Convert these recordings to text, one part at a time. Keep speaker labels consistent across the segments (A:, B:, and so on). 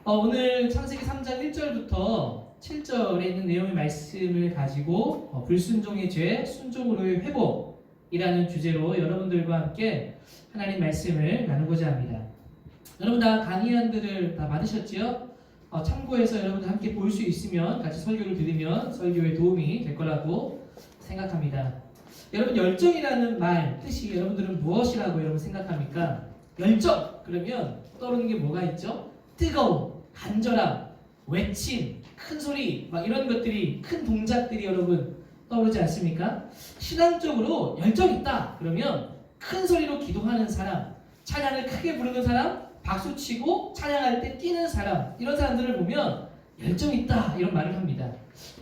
A: 오늘 창세기 3장 1절부터 7절에 있는 내용의 말씀을 가지고 불순종의 죄, 순종으로의 회복이라는 주제로 여러분들과 함께 하나님 말씀을 나누고자 합니다. 여러분 다 강의안들을 다 받으셨지요? 참고해서 여러분들 함께 볼 수 있으면 같이 설교를 들으면 설교에 도움이 될 거라고 생각합니다. 여러분 열정이라는 말 뜻이 여러분들은 무엇이라고 여러분 생각합니까? 열정 그러면 떠오르는 게 뭐가 있죠? 뜨거움, 간절함, 외침, 큰 소리 막 이런 것들이 큰 동작들이 여러분 떠오르지 않습니까? 신앙적으로 열정 있다 그러면 큰 소리로 기도하는 사람, 찬양을 크게 부르는 사람, 박수치고 찬양할 때 뛰는 사람 이런 사람들을 보면 열정 있다 이런 말을 합니다.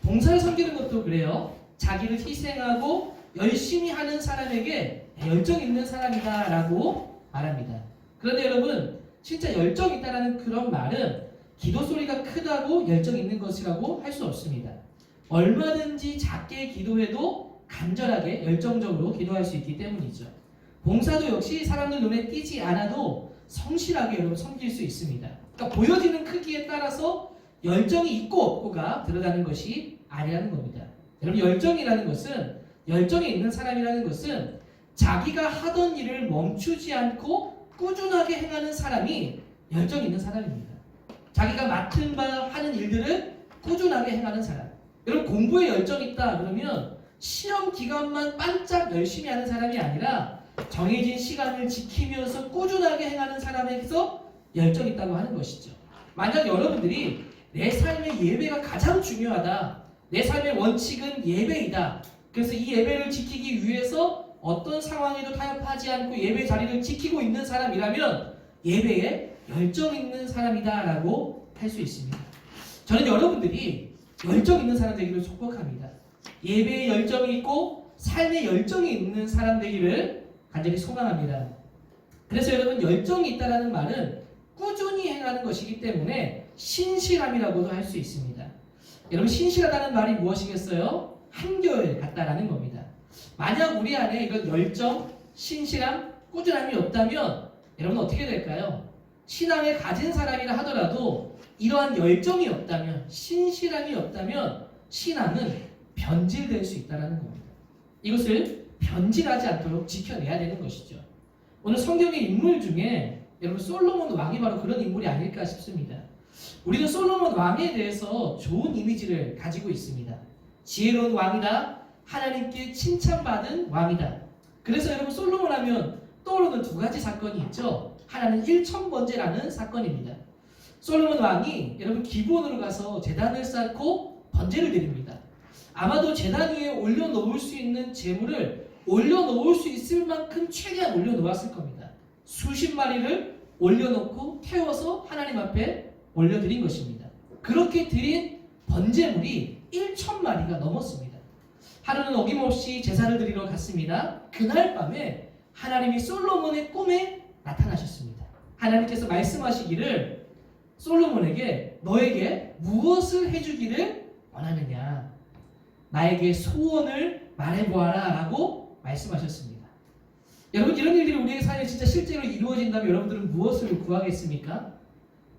A: 봉사를 섬기는 것도 그래요. 자기를 희생하고 열심히 하는 사람에게 열정 있는 사람이다 라고 말합니다. 그런데 여러분 진짜 열정 있다라는 그런 말은 기도 소리가 크다고 열정 있는 것이라고 할 수 없습니다. 얼마든지 작게 기도해도 간절하게 열정적으로 기도할 수 있기 때문이죠. 봉사도 역시 사람들 눈에 띄지 않아도 성실하게 여러분 섬길 수 있습니다. 그러니까 보여지는 크기에 따라서 열정이 있고 없고가 드러나는 것이 아니라는 겁니다. 여러분 열정이라는 것은 열정이 있는 사람이라는 것은 자기가 하던 일을 멈추지 않고 꾸준하게 행하는 사람이 열정 있는 사람입니다. 자기가 맡은 바 하는 일들을 꾸준하게 행하는 사람. 여러분 공부에 열정 있다 그러면 시험 기간만 반짝 열심히 하는 사람이 아니라 정해진 시간을 지키면서 꾸준하게 행하는 사람에게서 열정 있다고 하는 것이죠. 만약 여러분들이 내 삶의 예배가 가장 중요하다. 내 삶의 원칙은 예배이다. 그래서 이 예배를 지키기 위해서 어떤 상황에도 타협하지 않고 예배 자리를 지키고 있는 사람이라면 예배에 열정 있는 사람이다 라고 할 수 있습니다. 저는 여러분들이 열정 있는 사람 되기를 축복합니다. 예배에 열정이 있고 삶에 열정이 있는 사람 되기를 간절히 소망합니다. 그래서 여러분 열정이 있다는 말은 꾸준히 행하는 것이기 때문에 신실함이라고도 할 수 있습니다. 여러분 신실하다는 말이 무엇이겠어요? 한결같다라는 겁니다. 만약 우리 안에 이런 열정, 신실함, 꾸준함이 없다면 여러분 어떻게 될까요? 신앙을 가진 사람이라 하더라도 이러한 열정이 없다면, 신실함이 없다면 신앙은 변질될 수 있다는 겁니다. 이것을 변질하지 않도록 지켜내야 되는 것이죠. 오늘 성경의 인물 중에 여러분 솔로몬 왕이 바로 그런 인물이 아닐까 싶습니다. 우리는 솔로몬 왕에 대해서 좋은 이미지를 가지고 있습니다. 지혜로운 왕이다. 하나님께 칭찬받은 왕이다. 그래서 여러분 솔로몬 하면 떠오르는 두 가지 사건이 있죠. 하나는 일천번제라는 사건입니다. 솔로몬 왕이 여러분 기브온으로 가서 제단을 쌓고 번제를 드립니다. 아마도 제단 위에 올려놓을 수 있는 제물을 올려놓을 수 있을 만큼 최대한 올려놓았을 겁니다. 수십 마리를 올려놓고 태워서 하나님 앞에 올려드린 것입니다. 그렇게 드린 번제물이 1,000마리가 넘었습니다. 하루는 어김없이 제사를 드리러 갔습니다. 그날 밤에 하나님이 솔로몬의 꿈에 나타나셨습니다. 하나님께서 말씀하시기를 솔로몬에게 너에게 무엇을 해주기를 원하느냐 나에게 소원을 말해보아라 라고 말씀하셨습니다. 여러분 이런 일들이 우리의 삶에 진짜 실제로 이루어진다면 여러분들은 무엇을 구하겠습니까?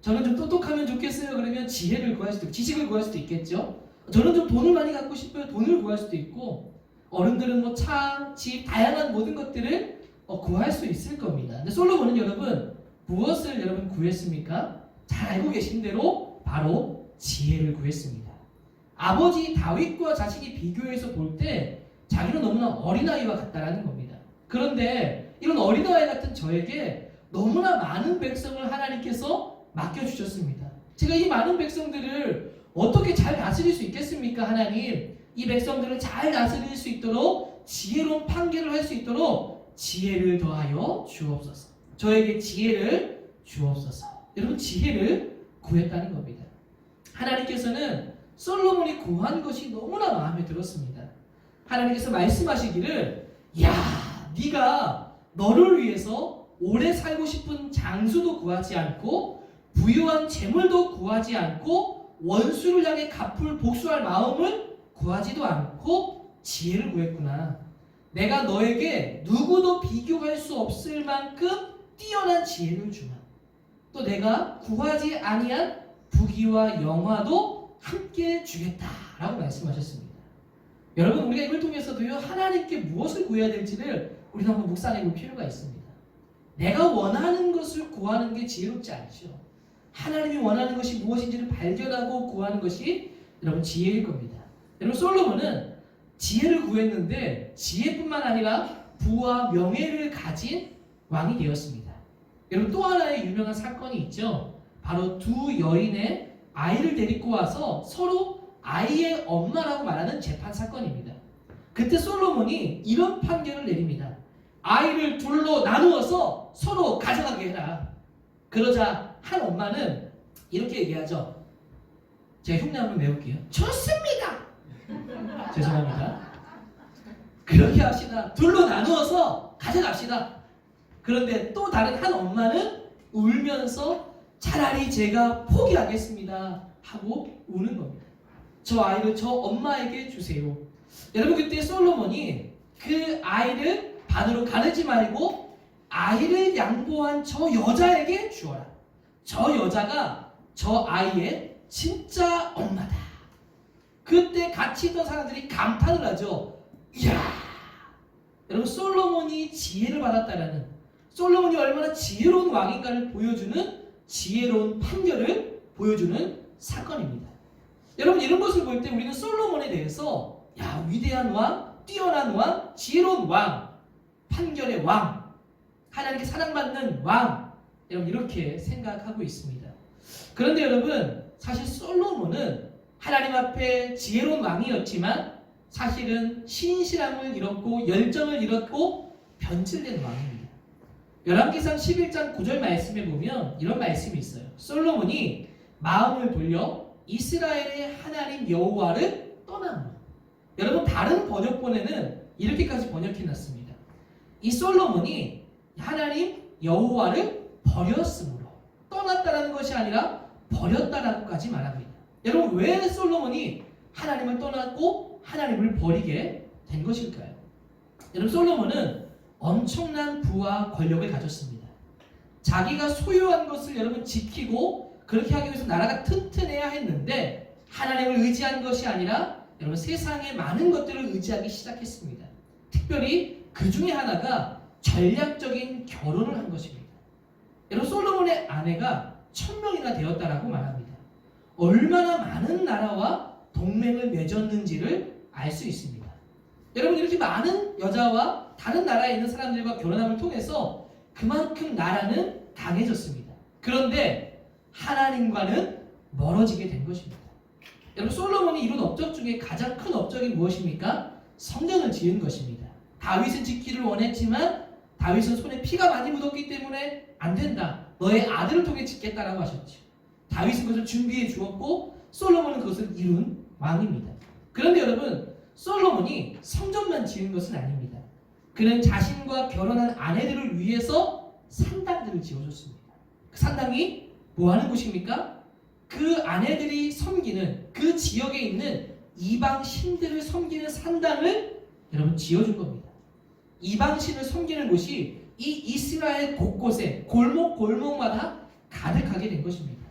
A: 저는 좀 똑똑하면 좋겠어요. 그러면 지혜를 구할 수도 있고 지식을 구할 수도 있겠죠. 저는 좀 돈을 많이 갖고 싶어요. 돈을 구할 수도 있고 어른들은 뭐 차, 집, 다양한 모든 것들을 구할 수 있을 겁니다. 근데 솔로몬은 여러분 무엇을 여러분 구했습니까? 잘 알고 계신 대로 바로 지혜를 구했습니다. 아버지 다윗과 자식이 비교해서 볼 때 자기는 너무나 어린아이와 같다라는 겁니다. 그런데 이런 어린아이 같은 저에게 너무나 많은 백성을 하나님께서 맡겨주셨습니다. 제가 이 많은 백성들을 어떻게 잘 다스릴 수 있겠습니까? 하나님 이 백성들을 잘 다스릴 수 있도록 지혜로운 판결을 할 수 있도록 지혜를 더하여 주옵소서. 저에게 지혜를 주옵소서. 여러분 지혜를 구했다는 겁니다. 하나님께서는 솔로몬이 구한 것이 너무나 마음에 들었습니다. 하나님께서 말씀하시기를 야 네가 너를 위해서 오래 살고 싶은 장수도 구하지 않고 부유한 재물도 구하지 않고 원수를 향해 갚을 복수할 마음을 구하지도 않고 지혜를 구했구나. 내가 너에게 누구도 비교할 수 없을 만큼 뛰어난 지혜를 주마. 또 내가 구하지 아니한 부귀와 영화도 함께 주겠다라고 말씀하셨습니다. 여러분, 우리가 이걸 통해서도요, 하나님께 무엇을 구해야 될지를 우리는 한번 묵상해 볼 필요가 있습니다. 내가 원하는 것을 구하는 게 지혜롭지 않죠. 하나님이 원하는 것이 무엇인지를 발견하고 구하는 것이 여러분 지혜일 겁니다. 여러분, 솔로몬은 지혜를 구했는데 지혜뿐만 아니라 부와 명예를 가진 왕이 되었습니다. 여러분, 또 하나의 유명한 사건이 있죠. 바로 두 여인의 아이를 데리고 와서 서로 아이의 엄마라고 말하는 재판 사건입니다. 그때 솔로몬이 이런 판결을 내립니다. 아이를 둘로 나누어서 서로 가져가게 해라. 그러자 한 엄마는 이렇게 얘기하죠. 제가 흉내 한번 내볼게요. 좋습니다. 죄송합니다. 그렇게 합시다. 둘로 나누어서 가져갑시다. 그런데 또 다른 한 엄마는 울면서 차라리 제가 포기하겠습니다 하고 우는 겁니다. 저 아이를 저 엄마에게 주세요. 여러분, 그때 솔로몬이 그 아이를 반으로 가르지 말고 아이를 양보한 저 여자에게 주어라. 저 여자가 저 아이의 진짜 엄마다. 그때 같이 있던 사람들이 감탄을 하죠. 이야, 여러분, 솔로몬이 지혜를 받았다라는, 솔로몬이 얼마나 지혜로운 왕인가를 보여주는 지혜로운 판결을 보여주는 사건입니다. 여러분, 이런 것을 볼 때 우리는 솔로몬에 대해서 야, 위대한 왕, 뛰어난 왕, 지혜로운 왕, 판결의 왕, 하나님께 사랑받는 왕, 여러분 이렇게 생각하고 있습니다. 그런데 여러분, 사실 솔로몬은 하나님 앞에 지혜로운 왕이었지만 사실은 신실함을 잃었고 열정을 잃었고 변질된 왕입니다. 열왕기상 11장 9절 말씀에 보면 이런 말씀이 있어요. 솔로몬이 마음을 돌려 이스라엘의 하나님 여호와를 떠나므로. 여러분, 다른 번역본에는 이렇게까지 번역해놨습니다. 이 솔로몬이 하나님 여호와를 버렸으므로, 떠났다라는 것이 아니라 버렸다라고까지 말합니다. 여러분, 왜 솔로몬이 하나님을 떠났고 하나님을 버리게 된 것일까요? 여러분, 솔로몬은 엄청난 부와 권력을 가졌습니다. 자기가 소유한 것을 여러분 지키고 그렇게 하기 위해서 나라가 튼튼해야 했는데 하나님을 의지한 것이 아니라 여러분 세상의 많은 것들을 의지하기 시작했습니다. 특별히 그 중에 하나가 전략적인 결혼을 한 것입니다. 여러분, 솔로몬의 아내가 1000명이나 되었다라고 말합니다. 얼마나 많은 나라와 동맹을 맺었는지를 알 수 있습니다. 여러분, 이렇게 많은 여자와 다른 나라에 있는 사람들과 결혼함을 통해서 그만큼 나라는 강해졌습니다. 그런데 하나님과는 멀어지게 된 것입니다. 여러분, 솔로몬이 이룬 업적 중에 가장 큰 업적이 무엇입니까? 성전을 지은 것입니다. 다윗은 짓기를 원했지만 다윗은 손에 피가 많이 묻었기 때문에 안 된다. 너의 아들을 통해 짓겠다라고 하셨죠. 다윗은 그것을 준비해 주었고 솔로몬은 그것을 이룬 왕입니다. 그런데 여러분, 솔로몬이 성전만 지은 것은 아닙니다. 그는 자신과 결혼한 아내들을 위해서 산당들을 지어줬습니다. 그 산당이 뭐 하는 곳입니까? 그 아내들이 섬기는 그 지역에 있는 이방 신들을 섬기는 산당을 여러분 지어준 겁니다. 이방 신을 섬기는 곳이 이 이스라엘 곳곳에 골목골목마다 가득하게 된 것입니다.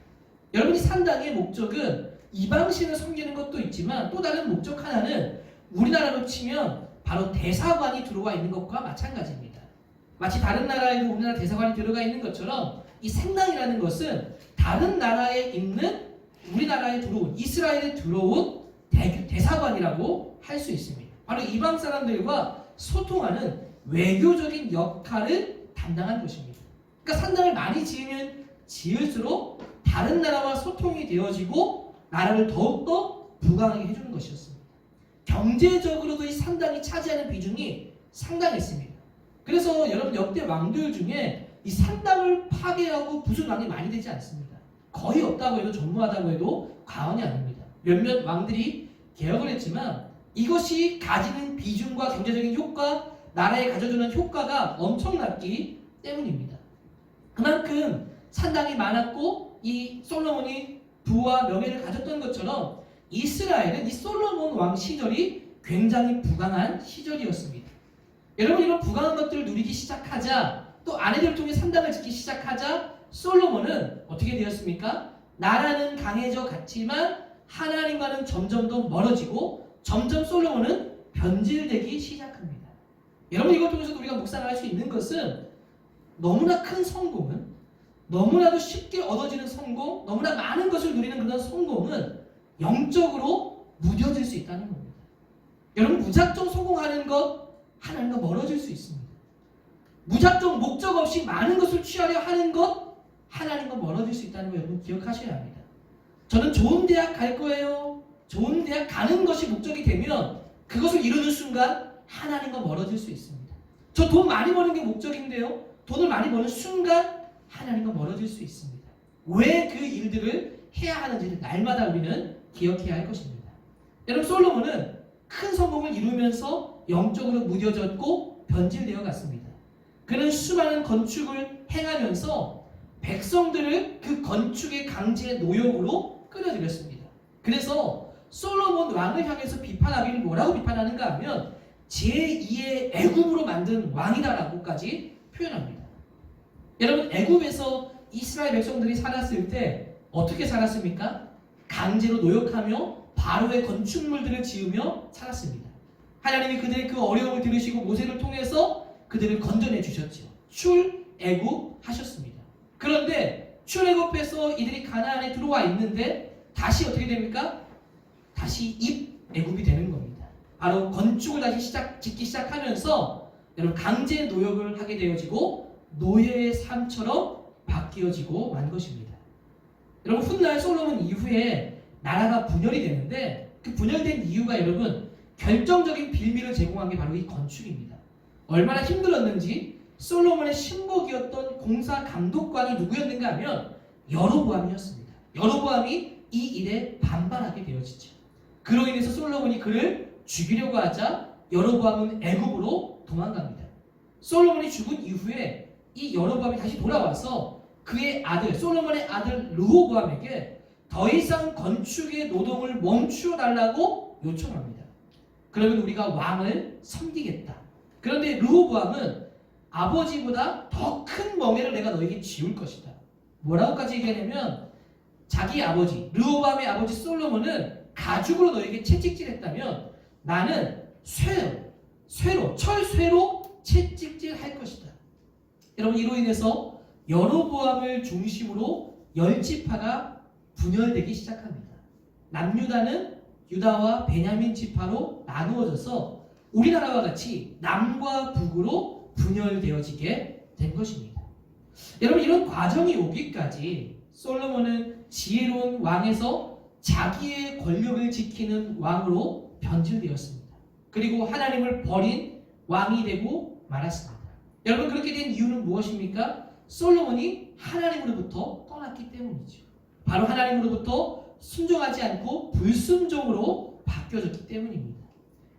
A: 여러분, 이 산당의 목적은 이방 신을 섬기는 것도 있지만 또 다른 목적 하나는 우리나라로 치면 바로 대사관이 들어와 있는 것과 마찬가지입니다. 마치 다른 나라에도 우리나라 대사관이 들어가 있는 것처럼 이 생당이라는 것은 다른 나라에 있는 우리나라에 들어온, 이스라엘에 들어온 대사관이라고 할 수 있습니다. 바로 이방 사람들과 소통하는 외교적인 역할을 담당한 것입니다. 그러니까 산당을 많이 지으면 지을수록 다른 나라와 소통이 되어지고 나라를 더욱더 부강하게 해주는 것이었습니다. 경제적으로도 이 산당이 차지하는 비중이 상당했습니다. 그래서 여러분, 역대 왕들 중에 이 산당을 파괴하고 부순 왕이 많이 되지 않습니다. 거의 없다고 해도 전무하다고 해도 과언이 아닙니다. 몇몇 왕들이 개혁을 했지만 이것이 가지는 비중과 경제적인 효과, 나라에 가져주는 효과가 엄청났기 때문입니다. 그만큼 산당이 많았고 이 솔로몬이 부와 명예를 가졌던 것처럼 이스라엘은 이 솔로몬 왕 시절이 굉장히 부강한 시절이었습니다. 여러분, 이런 부강한 것들을 누리기 시작하자, 또 아내들을 통해 산당을 짓기 시작하자 솔로몬은 어떻게 되었습니까? 나라는 강해져 갔지만 하나님과는 점점 더 멀어지고 점점 솔로몬은 변질되기 시작합니다. 여러분 이걸 통해서 우리가 묵상할 수 있는 것은 너무나 큰 성공은 너무나도 쉽게 얻어지는 성공, 너무나 많은 것을 누리는 그런 성공은 영적으로 무뎌질 수 있다는 겁니다. 여러분 무작정 성공하는 것 하나님과 멀어질 수 있습니다. 무작정 목적 없이 많은 것을 취하려 하는 것 하나님과 멀어질 수 있다는 거 여러분 기억하셔야 합니다. 저는 좋은 대학 갈 거예요. 좋은 대학 가는 것이 목적이 되면 그것을 이루는 순간 하나님과 멀어질 수 있습니다. 저 돈 많이 버는 게 목적인데요. 돈을 많이 버는 순간 하나님과 멀어질 수 있습니다. 왜 그 일들을 해야 하는지를 날마다 우리는 기억해야 할 것입니다. 여러분 솔로몬은 큰 성공을 이루면서 영적으로 무뎌졌고 변질되어 갔습니다. 그는 수많은 건축을 행하면서 백성들을 그 건축의 강제의 노역으로 끌어들였습니다. 그래서 솔로몬 왕을 향해서 비판하기를 뭐라고 비판하는가 하면 제2의 애굽으로 만든 왕이다라고까지 표현합니다. 여러분 애굽에서 이스라엘 백성들이 살았을 때 어떻게 살았습니까? 강제로 노역하며 바로의 건축물들을 지으며 살았습니다. 하나님이 그들의 그 어려움을 들으시고 모세를 통해서 그들을 건져내 주셨죠. 출애굽 하셨습니다. 그런데 출애굽해서 이들이 가나안에 들어와 있는데 다시 어떻게 됩니까? 다시 입애굽이 되는 겁니다. 바로 건축을 다시 짓기 시작하면서 여러분 강제 노역을 하게 되어지고 노예의 삶처럼 바뀌어지고 만 것입니다. 여러분 훗날 솔로몬 이후에 나라가 분열이 되는데 그 분열된 이유가 여러분 결정적인 빌미를 제공한 게 바로 이 건축입니다. 얼마나 힘들었는지 솔로몬의 신복이었던 공사 감독관이 누구였는가 하면 여로보암이었습니다. 여로보암이 이 일에 반발하게 되어지죠. 그로 인해서 솔로몬이 그를 죽이려고 하자 여로보암은 애굽으로 도망갑니다. 솔로몬이 죽은 이후에 이 여로보암이 다시 돌아와서 그의 아들 솔로몬의 아들 르호보암에게 더 이상 건축의 노동을 멈추어 달라고 요청합니다. 그러면 우리가 왕을 섬기겠다. 그런데 르호보암은 아버지보다 더 큰 멍에를 내가 너에게 지울 것이다. 뭐라고까지 얘기하냐면 자기 아버지 르호보암의 아버지 솔로몬은 가죽으로 너에게 채찍질했다면 나는 철쇠로 채찍질할 것이다. 여러분 이로 인해서 여로보암을 중심으로 10지파가 분열되기 시작합니다. 남유다는 유다와 베냐민 지파로 나누어져서 우리나라와 같이 남과 북으로 분열되어지게 된 것입니다. 여러분 이런 과정이 오기까지 솔로몬은 지혜로운 왕에서 자기의 권력을 지키는 왕으로 변질되었습니다. 그리고 하나님을 버린 왕이 되고 말았습니다. 여러분 그렇게 된 이유는 무엇입니까? 솔로몬이 하나님으로부터 떠났기 때문이죠. 바로 하나님으로부터 순종하지 않고 불순종으로 바뀌어졌기 때문입니다.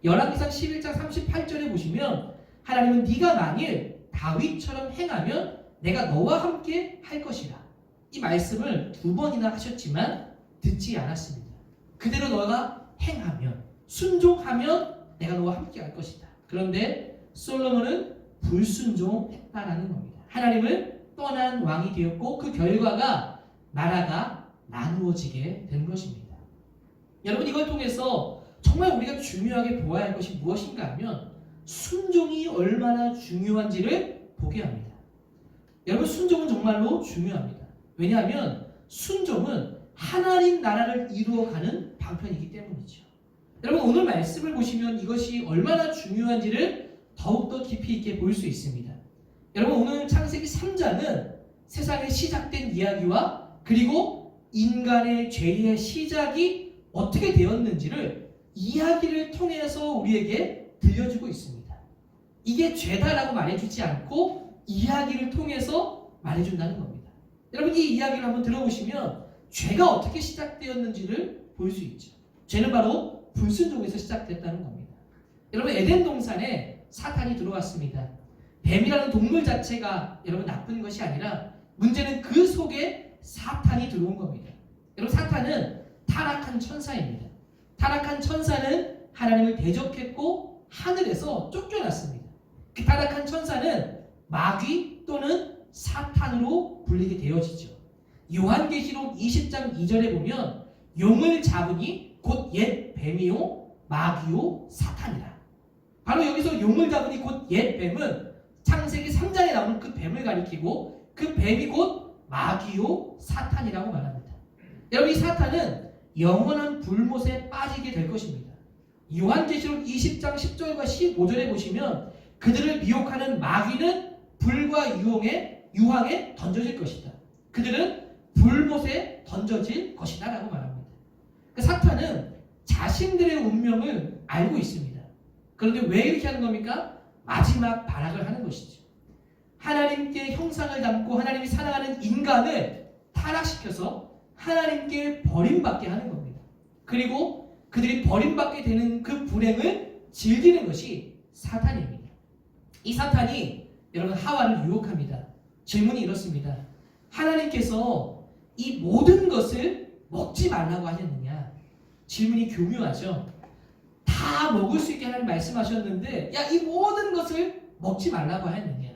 A: 열왕기상 11장 38절에 보시면 하나님은 네가 만일 다윗처럼 행하면 내가 너와 함께 할 것이라. 이 말씀을 2번이나 하셨지만 듣지 않았습니다. 그대로 너가 행하면 순종하면 내가 너와 함께 할 것이다. 그런데 솔로몬은 불순종했다라는 겁니다. 하나님을 떠난 왕이 되었고 그 결과가 나라가 나누어지게 된 것입니다. 여러분 이걸 통해서 정말 우리가 중요하게 보아야 할 것이 무엇인가 하면 순종이 얼마나 중요한지를 보게 합니다. 여러분 순종은 정말로 중요합니다. 왜냐하면 순종은 하나님 나라를 이루어가는 방편이기 때문이죠. 여러분 오늘 말씀을 보시면 이것이 얼마나 중요한지를 더욱더 깊이 있게 볼 수 있습니다. 여러분 오늘 창세기 3장은 세상에 시작된 이야기와 그리고 인간의 죄의 시작이 어떻게 되었는지를 이야기를 통해서 우리에게 들려주고 있습니다. 이게 죄다라고 말해주지 않고 이야기를 통해서 말해준다는 겁니다. 여러분 이 이야기를 한번 들어보시면 죄가 어떻게 시작되었는지를 볼 수 있죠. 죄는 바로 불순종에서 시작됐다는 겁니다. 여러분 에덴 동산에 사탄이 들어왔습니다. 뱀이라는 동물 자체가 여러분 나쁜 것이 아니라 문제는 그 속에 사탄이 들어온 겁니다. 여러분 사탄은 타락한 천사입니다. 타락한 천사는 하나님을 대적했고 하늘에서 쫓겨났습니다. 그 타락한 천사는 마귀 또는 사탄으로 불리게 되어지죠. 요한계시록 20장 2절에 보면 용을 잡으니 곧 옛 뱀이요 마귀요 사탄이라. 바로 여기서 용을 잡으니 곧 옛 뱀은 창세기 3장에 나오는 그 뱀을 가리키고 그 뱀이 곧 마귀요 사탄이라고 말합니다. 여러분, 이 사탄은 영원한 불못에 빠지게 될 것입니다. 요한계시록 20장 10절과 15절에 보시면 그들을 미혹하는 마귀는 불과 유황에 던져질 것이다. 그들은 불못에 던져질 것이다 라고 말합니다. 그러니까 사탄은 자신들의 운명을 알고 있습니다. 그런데 왜 이렇게 하는 겁니까? 마지막 발악을 하는 것이죠. 하나님께 형상을 담고 하나님이 사랑하는 인간을 타락시켜서 하나님께 버림받게 하는 겁니다. 그리고 그들이 버림받게 되는 그 불행을 즐기는 것이 사탄입니다. 이 사탄이 여러분 하와를 유혹합니다. 질문이 이렇습니다. 하나님께서 이 모든 것을 먹지 말라고 하셨느냐? 질문이 교묘하죠. 다 먹을 수 있게 하나님 말씀하셨는데 야, 이 모든 것을 먹지 말라고 하였느냐?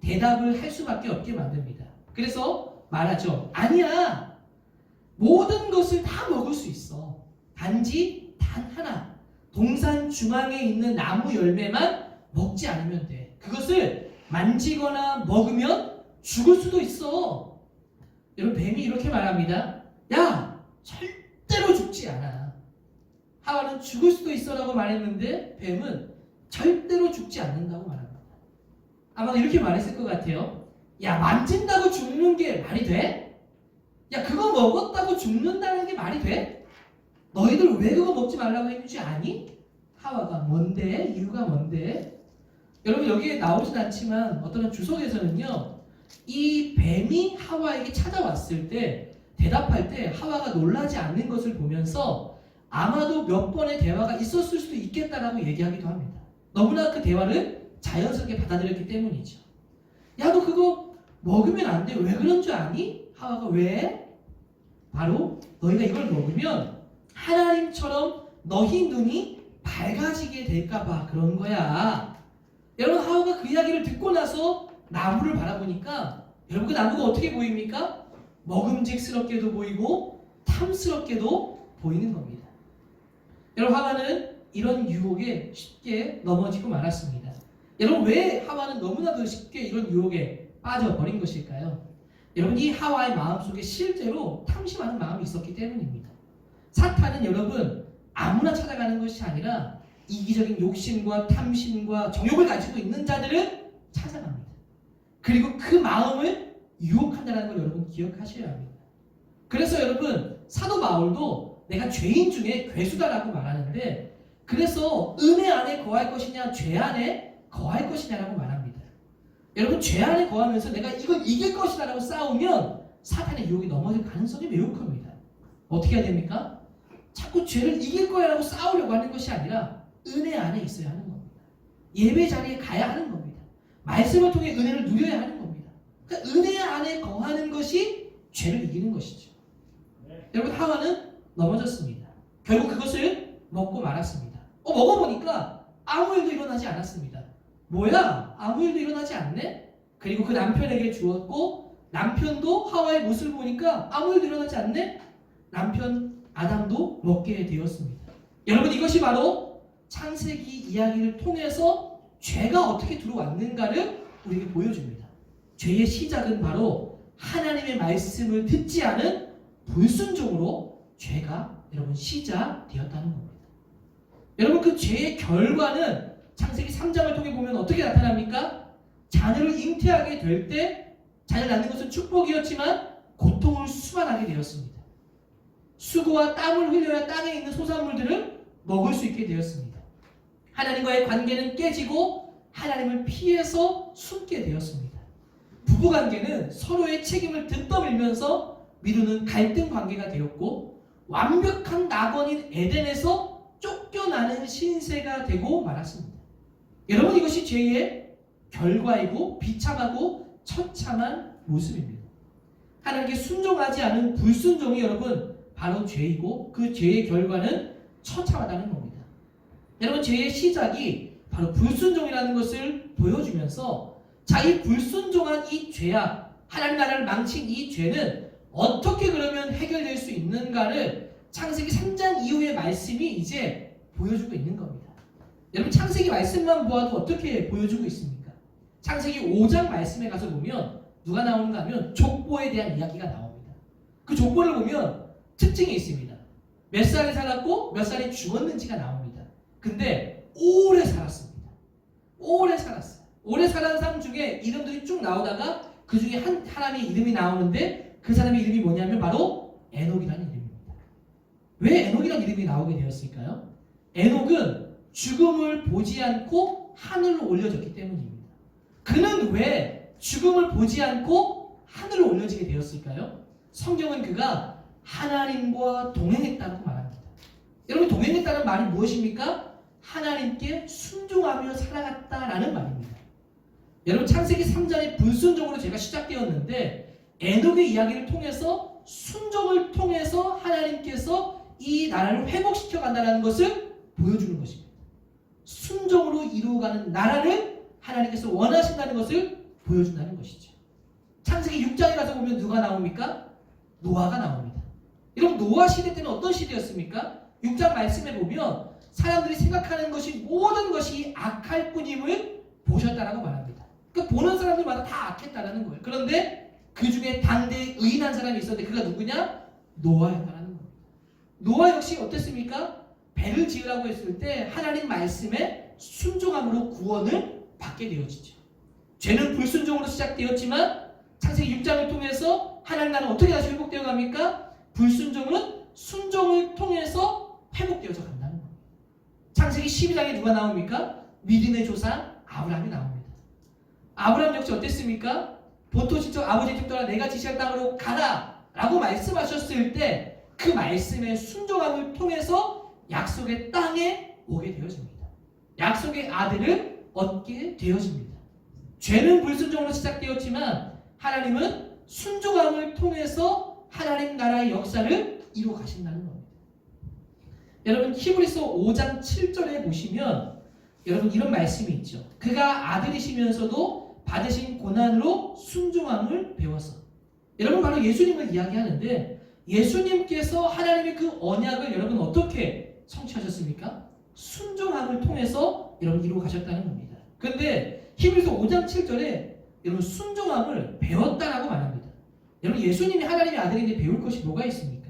A: 대답을 할 수밖에 없게 만듭니다. 그래서 말하죠. 아니야. 모든 것을 다 먹을 수 있어. 단지 단 하나. 동산 중앙에 있는 나무 열매만 먹지 않으면 돼. 그것을 만지거나 먹으면 죽을 수도 있어. 여러분, 뱀이 이렇게 말합니다. 야, 절대로 죽지 않아. 하와는 죽을 수도 있어라고 말했는데 뱀은 절대로 죽지 않는다고 말합니다. 아마 이렇게 말했을 것 같아요. 야, 만진다고 죽는 게 말이 돼? 야, 그거 먹었다고 죽는다는 게 말이 돼? 너희들 왜 그거 먹지 말라고 했는지 아니? 하와가 뭔데? 이유가 뭔데? 여러분, 여기에 나오진 않지만 어떤 주석에서는요, 이 뱀이 하와에게 찾아왔을 때 대답할 때 하와가 놀라지 않는 것을 보면서 아마도 몇 번의 대화가 있었을 수도 있겠다라고 얘기하기도 합니다. 너무나 그 대화를 자연스럽게 받아들였기 때문이죠. 야, 너 그거 먹으면 안 돼. 왜 그런 줄 아니? 하와가 왜? 바로 너희가 이걸 먹으면 하나님처럼 너희 눈이 밝아지게 될까봐 그런 거야. 여러분, 하와가 그 이야기를 듣고 나서 나무를 바라보니까 여러분, 그 나무가 어떻게 보입니까? 먹음직스럽게도 보이고 탐스럽게도 보이는 겁니다. 여러분, 하와는 이런 유혹에 쉽게 넘어지고 말았습니다. 여러분, 왜 하와는 너무나도 쉽게 이런 유혹에 빠져버린 것일까요? 여러분, 이 하와의 마음속에 실제로 탐심하는 마음이 있었기 때문입니다. 사탄은 여러분 아무나 찾아가는 것이 아니라 이기적인 욕심과 탐심과 정욕을 가지고 있는 자들을 찾아갑니다. 그리고 그 마음을 유혹한다는 걸 여러분 기억하셔야 합니다. 그래서 여러분, 사도 바울도 내가 죄인 중에 괴수다라고 말하는데, 그래서 은혜 안에 거할 것이냐 죄 안에 거할 것이냐라고 말합니다. 여러분, 죄 안에 거하면서 내가 이걸 이길 것이다라고 싸우면 사탄의 유혹이 넘어질 가능성이 매우 큽니다. 어떻게 해야 됩니까? 자꾸 죄를 이길 거야라고 싸우려고 하는 것이 아니라 은혜 안에 있어야 하는 겁니다. 예배 자리에 가야 하는 겁니다. 말씀을 통해 은혜를 누려야 하는 겁니다. 그러니까 은혜 안에 거하는 것이 죄를 이기는 것이죠. 여러분, 하와는 넘어졌습니다. 결국 그것을 먹고 말았습니다. 먹어보니까 아무 일도 일어나지 않았습니다. 뭐야? 아무 일도 일어나지 않네? 그리고 그 남편에게 주었고, 남편도 하와의 모습을 보니까 아무 일도 일어나지 않네? 남편 아담도 먹게 되었습니다. 여러분, 이것이 바로 창세기 이야기를 통해서 죄가 어떻게 들어왔는가를 우리에게 보여줍니다. 죄의 시작은 바로 하나님의 말씀을 듣지 않은 불순종으로 죄가 여러분 시작되었다는 겁니다. 여러분, 그 죄의 결과는 창세기 3장을 통해 보면 어떻게 나타납니까? 자녀를 잉태하게 될 때 자녀를 낳는 것은 축복이었지만 고통을 수반하게 되었습니다. 수고와 땀을 흘려야 땅에 있는 소산물들을 먹을 수 있게 되었습니다. 하나님과의 관계는 깨지고 하나님을 피해서 숨게 되었습니다. 부부관계는 서로의 책임을 뒷떠밀면서 미루는 갈등 관계가 되었고, 완벽한 낙원인 에덴에서 쫓겨나는 신세가 되고 말았습니다. 여러분, 이것이 죄의 결과이고 비참하고 처참한 모습입니다. 하나님께 순종하지 않은 불순종이 여러분 바로 죄이고, 그 죄의 결과는 처참하다는 겁니다. 여러분, 죄의 시작이 바로 불순종이라는 것을 보여주면서, 자, 이 불순종한 이 죄악, 하나님 나라를 망친 이 죄는 어떻게 그러면 해결될 수 있는가를 창세기 3장 이후의 말씀이 이제 보여주고 있는 겁니다. 여러분 창세기 말씀만 보아도 어떻게 보여주고 있습니까? 창세기 5장 말씀에 가서 보면 누가 나오는가 하면 족보에 대한 이야기가 나옵니다. 그 족보를 보면 특징이 있습니다. 몇 살에 살았고 몇 살에 죽었는지가 나옵니다. 근데 오래 살았습니다. 오래 살았어요. 오래 살아는 사람 중에 이름들이 쭉 나오다가 그 중에 한 사람의 이름이 나오는데 그 사람의 이름이 뭐냐면 바로 에녹이라는 이름입니다. 왜 에녹이라는 이름이 나오게 되었을까요? 에녹은 죽음을 보지 않고 하늘로 올려졌기 때문입니다. 그는 왜 죽음을 보지 않고 하늘로 올려지게 되었을까요? 성경은 그가 하나님과 동행했다고 말합니다. 여러분 동행했다는 말이 무엇입니까? 하나님께 순종하며 살아갔다라는 말입니다. 여러분 창세기 3장의 불순종으로 제가 시작되었는데 에녹의 이야기를 통해서 순종을 통해서 하나님께서 이 나라를 회복시켜 간다는 것을 보여주는 것입니다. 순종으로 이루어가는 나라를 하나님께서 원하신다는 것을 보여준다는 것이죠. 창세기 6장에 가서 보면 누가 나옵니까? 노아가 나옵니다. 여러분 노아 시대 때는 어떤 시대였습니까? 6장 말씀에 보면 사람들이 생각하는 것이 모든 것이 악할 뿐임을 보셨다라고 말합니다. 그러니까 보는 사람들마다 다 악했다라는 거예요. 그런데 그 중에 당대에 의인한 사람이 있었는데 그가 누구냐? 노아였다라는 겁니다. 노아 역시 어땠습니까? 배를 지으라고 했을 때 하나님 말씀에 순종함으로 구원을 받게 되어지죠. 죄는 불순종으로 시작되었지만 창세기 6장을 통해서 하나님 나라는 어떻게 다시 회복되어 갑니까? 불순종은 순종을 통해서 회복되어져 간다는 겁니다. 창세기 12장에 누가 나옵니까? 믿음의 조상 아브라함이 나옵니다. 아브라함 역시 어땠습니까? 보토 지쪽 아버지 집 떠나 내가 지시할 땅으로 가라 라고 말씀하셨을 때 그 말씀의 순종함을 통해서 약속의 땅에 오게 되어집니다. 약속의 아들을 얻게 되어집니다. 죄는 불순종으로 시작되었지만 하나님은 순종함을 통해서 하나님 나라의 역사를 이루어 가신다는 겁니다. 여러분 히브리서 5장 7절에 보시면 여러분 이런 말씀이 있죠. 그가 아들이시면서도 받으신 고난으로 순종함을 배워서. 여러분 바로 예수님을 이야기하는데 예수님께서 하나님의 그 언약을 여러분 어떻게 성취하셨습니까? 순종함을 통해서 여러분 이루어 가셨다는 겁니다. 그런데 히브리서 5장 7절에 여러분 순종함을 배웠다라고 말합니다. 여러분 예수님이 하나님의 아들인데 배울 것이 뭐가 있습니까?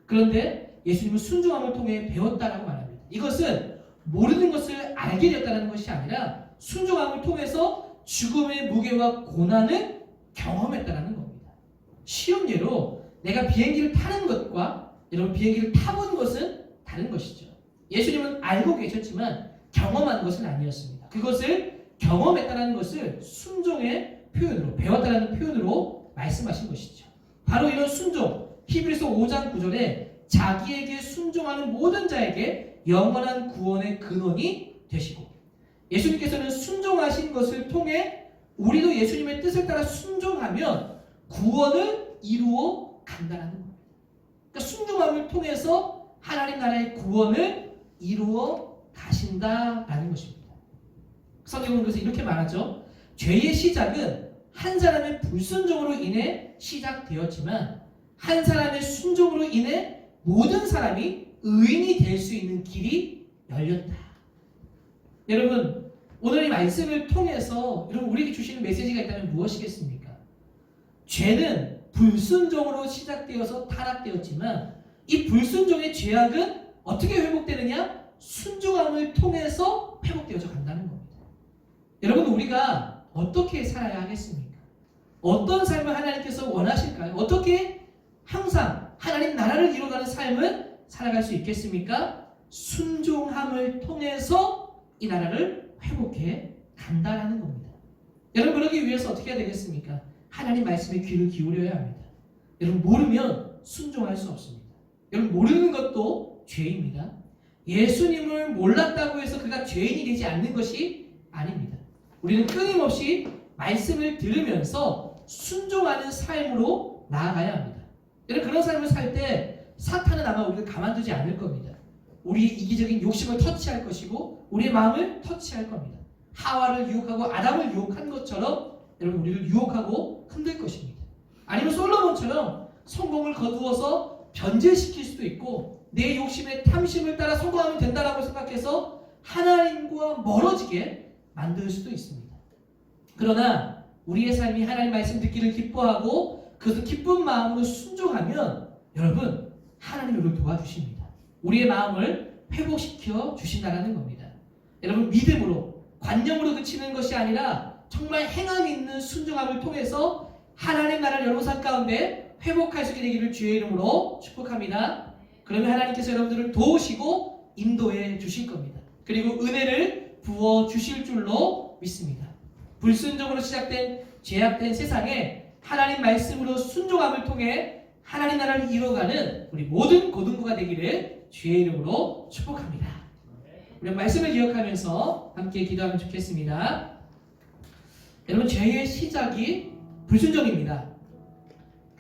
A: 그런데 예수님은 순종함을 통해 배웠다라고 말합니다. 이것은 모르는 것을 알게 되었다는 것이 아니라 순종함을 통해서 죽음의 무게와 고난을 경험했다는 겁니다. 쉬운 예로 내가 비행기를 타는 것과 여러분 비행기를 타본 것은 다른 것이죠. 예수님은 알고 계셨지만 경험한 것은 아니었습니다. 그것을 경험했다는 것을 순종의 표현으로 배웠다는 표현으로 말씀하신 것이죠. 바로 이런 순종 히브리서 5장 9절에 자기에게 순종하는 모든 자에게 영원한 구원의 근원이 되시고 예수님께서는 순종하신 것을 통해 우리도 예수님의 뜻을 따라 순종하면 구원을 이루어 간다는 겁니다. 그러니까 순종함을 통해서 하나님 나라의 구원을 이루어 가신다라는 것입니다. 성경은 그래서 이렇게 말하죠. 죄의 시작은 한 사람의 불순종으로 인해 시작되었지만 한 사람의 순종으로 인해 모든 사람이 의인이 될 수 있는 길이 열렸다. 여러분 오늘 이 말씀을 통해서 여러분 우리에게 주시는 메시지가 있다면 무엇이겠습니까? 죄는 불순종으로 시작되어서 타락되었지만 이 불순종의 죄악은 어떻게 회복되느냐? 순종함을 통해서 회복되어져 간다는 겁니다. 여러분 우리가 어떻게 살아야 하겠습니까? 어떤 삶을 하나님께서 원하실까요? 어떻게 항상 하나님 나라를 이루어가는 삶을 살아갈 수 있겠습니까? 순종함을 통해서 이 나라를 회복해 간다라는 겁니다. 여러분 그러기 위해서 어떻게 해야 되겠습니까? 하나님 말씀에 귀를 기울여야 합니다. 여러분 모르면 순종할 수 없습니다. 여러분 모르는 것도 죄입니다. 예수님을 몰랐다고 해서 그가 죄인이 되지 않는 것이 아닙니다. 우리는 끊임없이 말씀을 들으면서 순종하는 삶으로 나아가야 합니다. 여러분 그런 삶을 살 때 사탄은 아마 우리를 가만두지 않을 겁니다. 우리의 이기적인 욕심을 터치할 것이고 우리의 마음을 터치할 겁니다. 하와를 유혹하고 아담을 유혹한 것처럼 여러분 우리를 유혹하고 흔들 것입니다. 아니면 솔로몬처럼 성공을 거두어서 변제시킬 수도 있고 내 욕심의 탐심을 따라 성공하면 된다라고 생각해서 하나님과 멀어지게 만들 수도 있습니다. 그러나 우리의 삶이 하나님 말씀 듣기를 기뻐하고 그것을 기쁜 마음으로 순종하면 여러분 하나님이 우리를 도와주십니다. 우리의 마음을 회복시켜 주신다는 겁니다. 여러분 믿음으로 관념으로 그치는 것이 아니라 정말 행함 있는 순종함을 통해서 하나님 나라를 여러분 삶 가운데 회복할 수 있게 되기를 주의 이름으로 축복합니다. 그러면 하나님께서 여러분들을 도우시고 인도해 주실 겁니다. 그리고 은혜를 부어 주실 줄로 믿습니다. 불순종으로 시작된 죄악된 세상에 하나님 말씀으로 순종함을 통해 하나님 나라를 이뤄가는 우리 모든 고등부가 되기를 주의 이름으로 축복합니다. 우리 말씀을 기억하면서 함께 기도하면 좋겠습니다. 여러분 죄의 시작이 불순종입니다.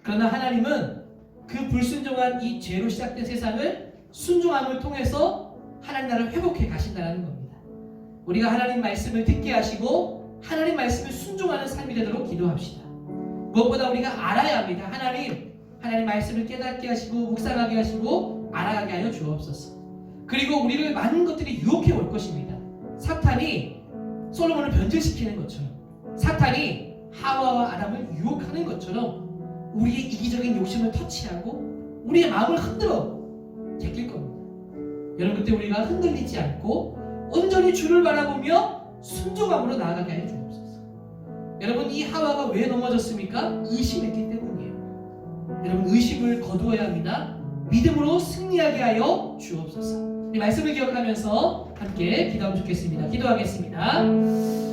A: 그러나 하나님은 그 불순종한 이 죄로 시작된 세상을 순종함을 통해서 하나님 나라를 회복해 가신다는 겁니다. 우리가 하나님 말씀을 듣게 하시고 하나님 말씀을 순종하는 삶이 되도록 기도합시다. 무엇보다 우리가 알아야 합니다. 하나님 말씀을 깨닫게 하시고 묵상하게 하시고 알아가게 하여 주옵소서. 그리고 우리를 많은 것들이 유혹해 올 것입니다. 사탄이 솔로몬을 변절시키는 것처럼 사탄이 하와와 아담을 유혹하는 것처럼 우리의 이기적인 욕심을 터치하고 우리의 마음을 흔들어 제낄 겁니다. 여러분 그때 우리가 흔들리지 않고 온전히 주를 바라보며 순종함으로 나아가게 하여 주옵소서. 여러분 이 하와가 왜 넘어졌습니까? 의심했기 때문이에요. 여러분 의심을 거두어야 합니다. 믿음으로 승리하게 하여 주옵소서. 이 말씀을 기억하면서 함께 기도하면 좋겠습니다. 기도하겠습니다.